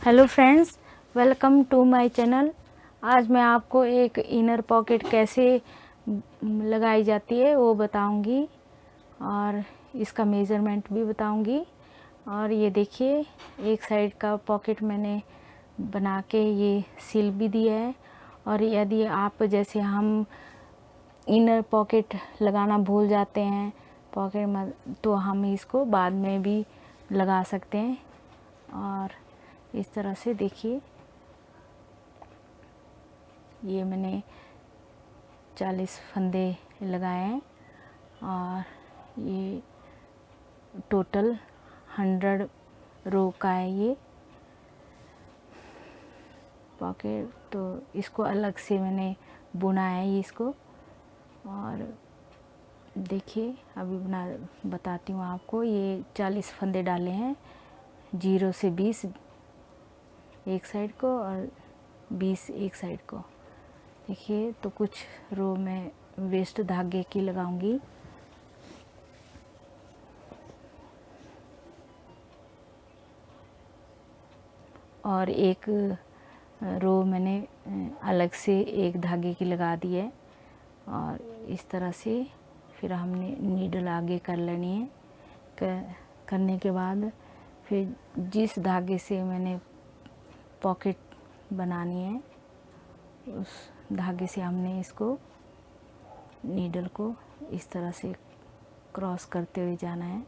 Hello friends, welcome to my channel. आज मैं आपको एक इनर पॉकेट कैसे लगाई जाती है वो बताऊंगी और इसका मेज़रमेंट भी बताऊंगी। और ये देखिए, एक साइड का पॉकेट मैंने बना के ये सील भी दिया है। और यदि आप जैसे हम इनर पॉकेट लगाना भूल जाते हैं पॉकेट में, तो हम इसको बाद में भी लगा सकते हैं। और इस तरह से देखिए, ये मैंने 40 फंदे लगाए हैं और ये टोटल 100 रो का है ये पॉकेट। तो इसको अलग से मैंने बुना है इसको। और देखिए, अभी बताती हूँ आपको। ये 40 फंदे डाले हैं, 0 से 20 एक साइड को और 20 एक साइड को। देखिए, तो कुछ रो में वेस्ट धागे की लगाऊंगी। और एक रो मैंने अलग से एक धागे की लगा दी है। और इस तरह से फिर हमने नीडल आगे कर लेनी है। करने के बाद फिर जिस धागे से मैंने पॉकेट बनानी है उस धागे से हमने इसको नीडल को इस तरह से क्रॉस करते हुए जाना है।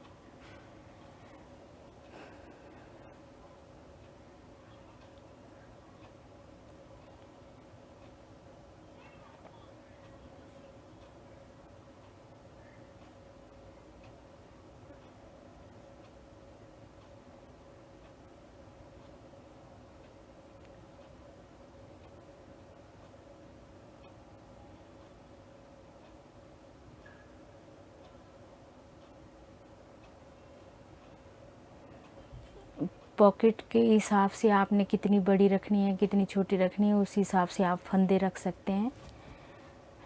पॉकेट के हिसाब से आपने कितनी बड़ी रखनी है कितनी छोटी रखनी है, उस हिसाब से आप फंदे रख सकते हैं।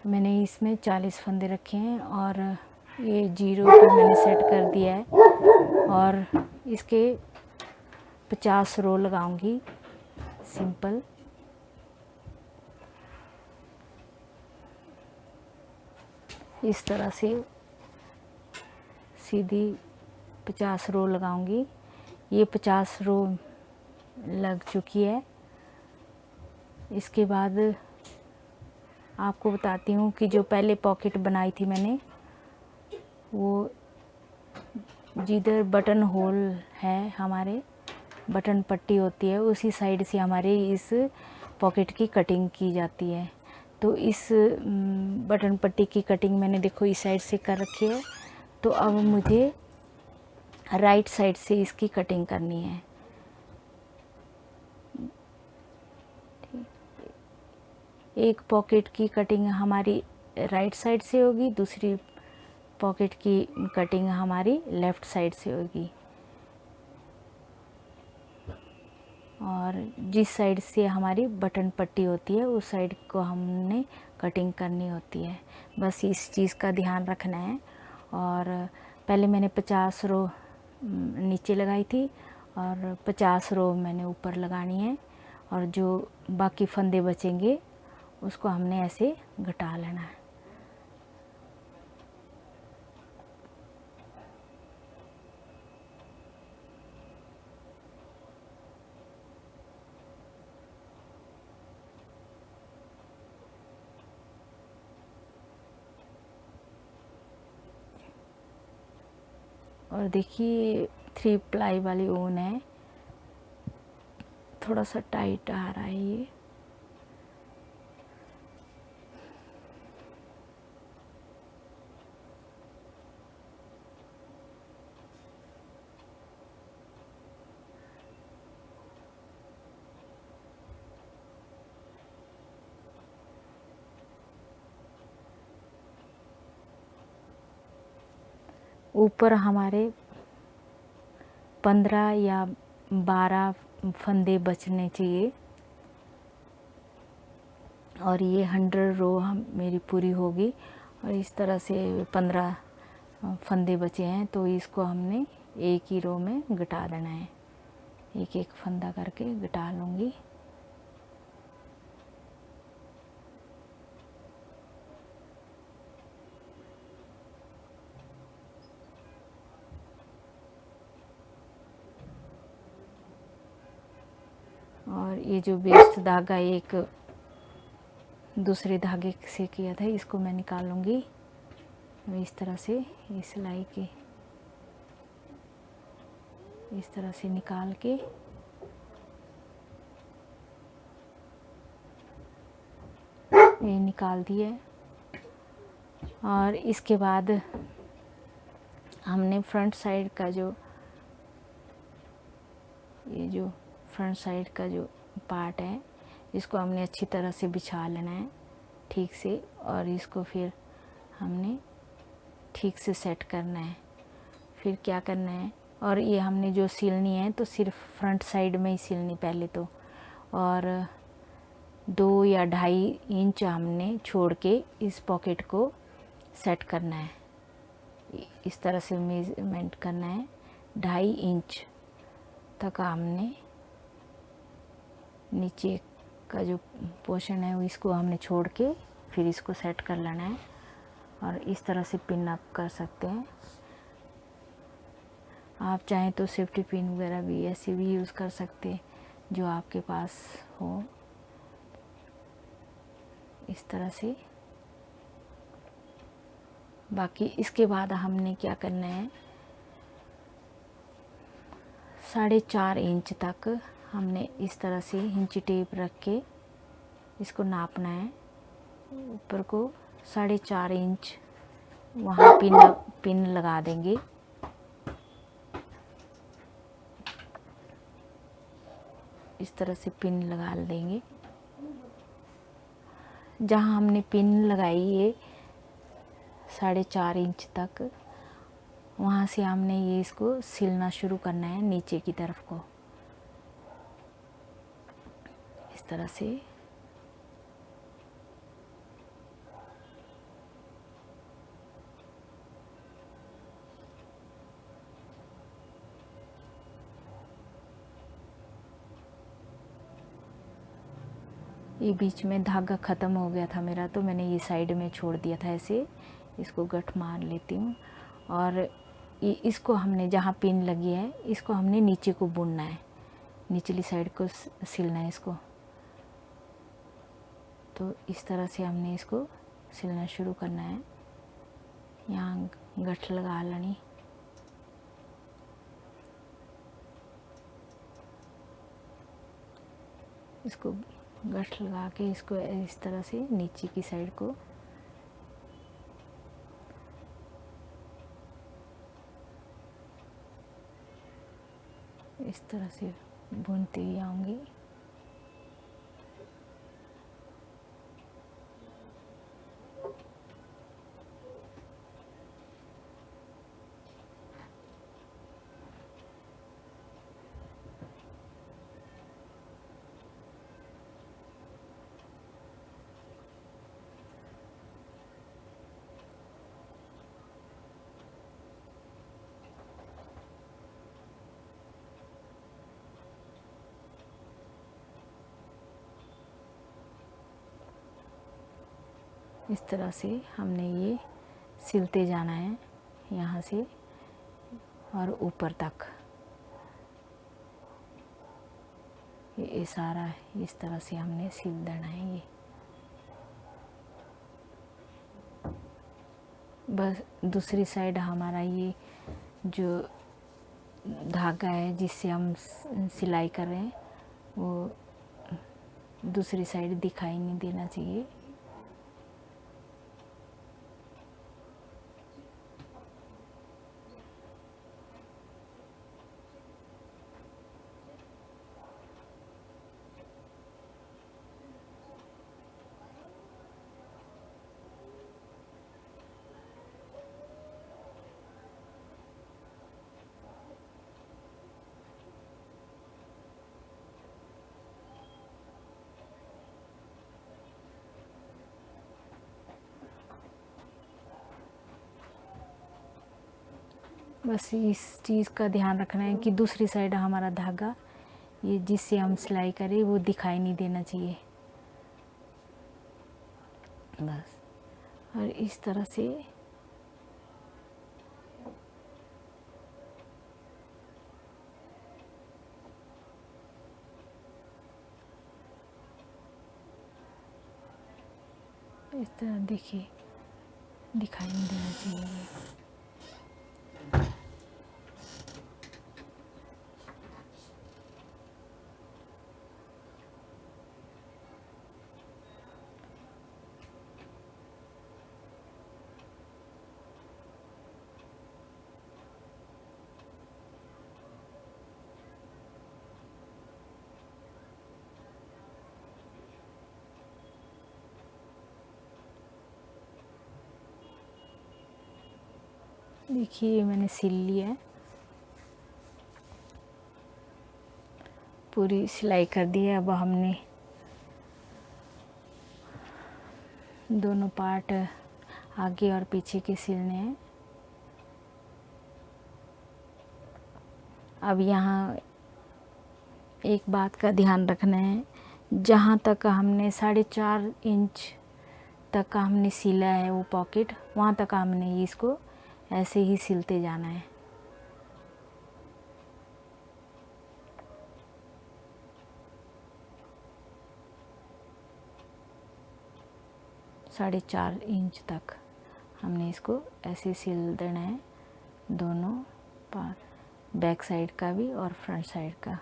मैंने इसमें 40 फंदे रखे हैं और ये 0 पे मैंने सेट कर दिया है। और इसके 50 रो लगाऊंगी सिंपल। इस तरह से सीधी 50 रो लगाऊंगी। ये 50 रो लग चुकी है। इसके बाद आपको बताती हूँ कि जो पहले पॉकेट बनाई थी मैंने, वो जिधर बटन होल है, हमारे बटन पट्टी होती है, उसी साइड से हमारे इस पॉकेट की कटिंग की जाती है। तो इस बटन पट्टी की कटिंग मैंने देखो इस साइड से कर रखी है। तो अब मुझे राइट साइड से इसकी कटिंग करनी है। एक पॉकेट की कटिंग हमारी राइट साइड से होगी, दूसरी पॉकेट की कटिंग हमारी लेफ़्ट साइड से होगी। और जिस साइड से हमारी बटन पट्टी होती है उस साइड को हमने कटिंग करनी होती है। बस इस चीज़ का ध्यान रखना है। और पहले मैंने 50 रो नीचे लगाई थी और 50 रो मैंने ऊपर लगानी है। और जो बाकी फंदे बचेंगे उसको हमने ऐसे घटा लेना है। और देखिए, 3 प्लाई वाली ऊन है, थोड़ा सा टाइट आ रहा है ये। ऊपर हमारे 15 या 12 फंदे बचने चाहिए। और ये 100 रो हम मेरी पूरी होगी। और इस तरह से 15 फंदे बचे हैं, तो इसको हमने एक ही रो में घटा देना है। एक एक फंदा करके घटा लूँगी। और ये जो वेस्ट धागा एक दूसरे धागे से किया था, इसको मैं निकाल लूँगी इस तरह से। इस सिलाई के इस तरह से निकाल के ये निकाल दिए। और इसके बाद हमने फ्रंट साइड का जो ये जो फ्रंट साइड का जो पार्ट है, इसको हमने अच्छी तरह से बिछा लेना है ठीक से, और इसको फिर हमने ठीक से सेट करना है। फिर क्या करना है, और ये हमने जो सिलनी है तो सिर्फ फ्रंट साइड में ही सिलनी पहले तो, और 2 या 2.5 इंच हमने छोड़ के इस पॉकेट को सेट करना है। इस तरह से मेजरमेंट करना है। 2.5 इंच तक हमने नीचे का जो पोर्शन है वो इसको हमने छोड़ के फिर इसको सेट कर लेना है। और इस तरह से पिन अप कर सकते हैं। आप चाहें तो सेफ्टी पिन वगैरह भी ऐसे भी यूज़ कर सकते हैं जो आपके पास हो। इस तरह से बाकी इसके बाद हमने क्या करना है, 4.5 इंच तक हमने इस तरह से इंची टेप रख के इसको नापना है। ऊपर को 4.5 इंच वहाँ पिन लगा देंगे। इस तरह से पिन लगा देंगे। जहाँ हमने पिन लगाई है 4.5 इंच तक, वहाँ से हमने ये इसको सिलना शुरू करना है नीचे की तरफ को। इस तरह से ये बीच में धागा ख़त्म हो गया था मेरा, तो मैंने ये साइड में छोड़ दिया था ऐसे। इसको गठ मार लेती हूँ। और ये इसको हमने जहाँ पिन लगी है इसको हमने नीचे को बुनना है, निचली साइड को सिलना है इसको। तो इस तरह से हमने इसको सिलना शुरू करना है। यहाँ गठ लगा लेनी। इसको गठ लगा के इसको इस तरह से नीचे की साइड को इस तरह से बुनती ही आऊँगी। इस तरह से हमने ये सिलते जाना है यहाँ से और ऊपर तक। ये सारा इस तरह से हमने सिल देना है। ये बस दूसरी साइड हमारा ये जो धागा है जिससे हम सिलाई कर रहे हैं वो दूसरी साइड दिखाई नहीं देना चाहिए। बस इस चीज़ का ध्यान रखना है कि दूसरी साइड हमारा धागा ये जिससे हम सिलाई करें वो दिखाई नहीं देना चाहिए बस। और इस तरह से इस तरह देखिए, दिखाई नहीं देना चाहिए। देखिए मैंने सिल लिया है, पूरी सिलाई कर दी है। अब हमने दोनों पार्ट आगे और पीछे के सिलने हैं। अब यहाँ एक बात का ध्यान रखना है, जहाँ तक हमने 4.5 इंच तक का हमने सिला है वो पॉकेट, वहाँ तक हमने इसको ऐसे ही सिलते जाना है। साढ़े 4 इंच तक हमने इसको ऐसे सिल देना है, दोनों पार्ट, बैक साइड का भी और फ्रंट साइड का,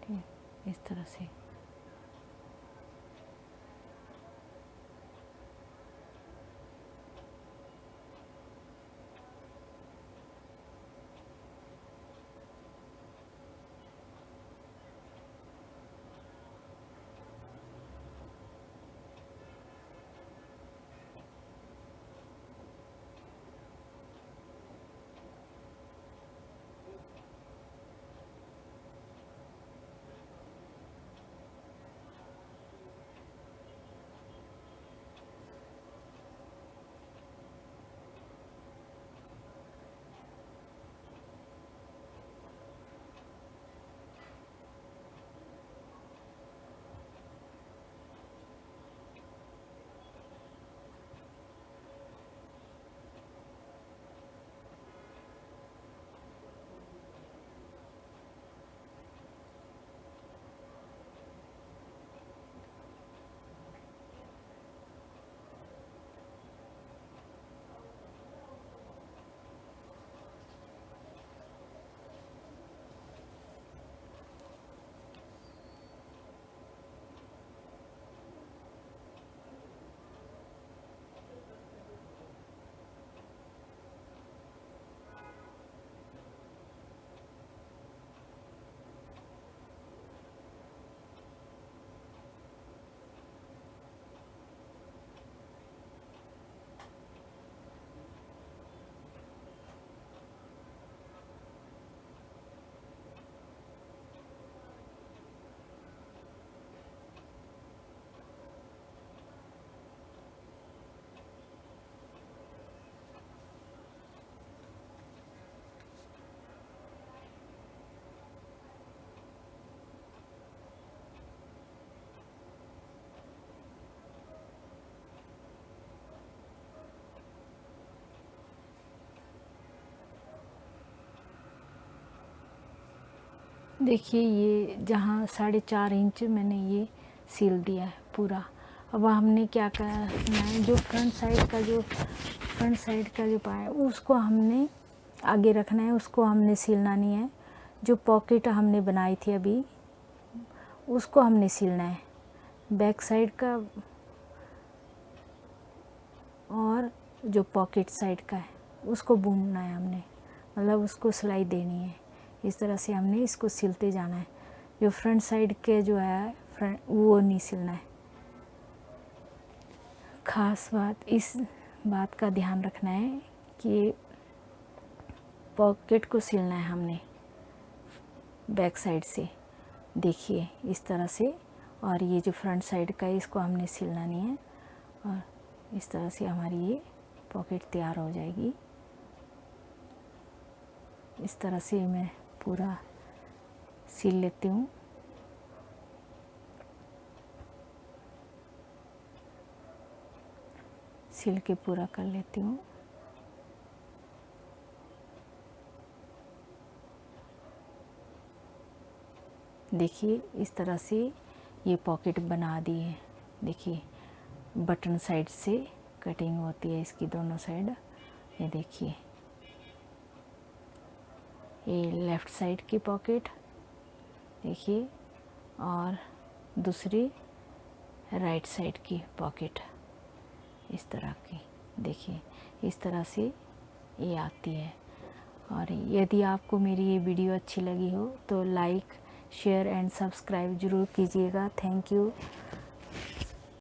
ठीक, इस तरह से। देखिए ये जहाँ 4.5 इंच मैंने ये सिल दिया है पूरा। अब हमने क्या करना है, जो फ्रंट साइड का जो पार्ट है उसको हमने आगे रखना है, उसको हमने सिलना नहीं है। जो पॉकेट हमने बनाई थी अभी उसको हमने सिलना है, बैक साइड का और जो पॉकेट साइड का है उसको बुनना है हमने, मतलब उसको सिलाई देनी है। इस तरह से हमने इसको सिलते जाना है। जो फ्रंट साइड के जो है फ्रंट वो नहीं सिलना है। ख़ास बात, इस बात का ध्यान रखना है कि पॉकेट को सिलना है हमने बैक साइड से, देखिए इस तरह से। और ये जो फ्रंट साइड का है इसको हमने सिलना नहीं है। और इस तरह से हमारी ये पॉकेट तैयार हो जाएगी। इस तरह से मैं पूरा सिल लेती हूँ। सिल के पूरा कर लेती हूँ। देखिए इस तरह से ये पॉकेट बना दी है। देखिए बटन साइड से कटिंग होती है इसकी दोनों साइड। ये देखिए ये लेफ़्ट साइड की पॉकेट देखिए, और दूसरी राइट साइड की पॉकेट इस तरह की। देखिए इस तरह से ये आती है। और यदि आपको मेरी ये वीडियो अच्छी लगी हो तो लाइक, शेयर एंड सब्सक्राइब ज़रूर कीजिएगा। Thank you.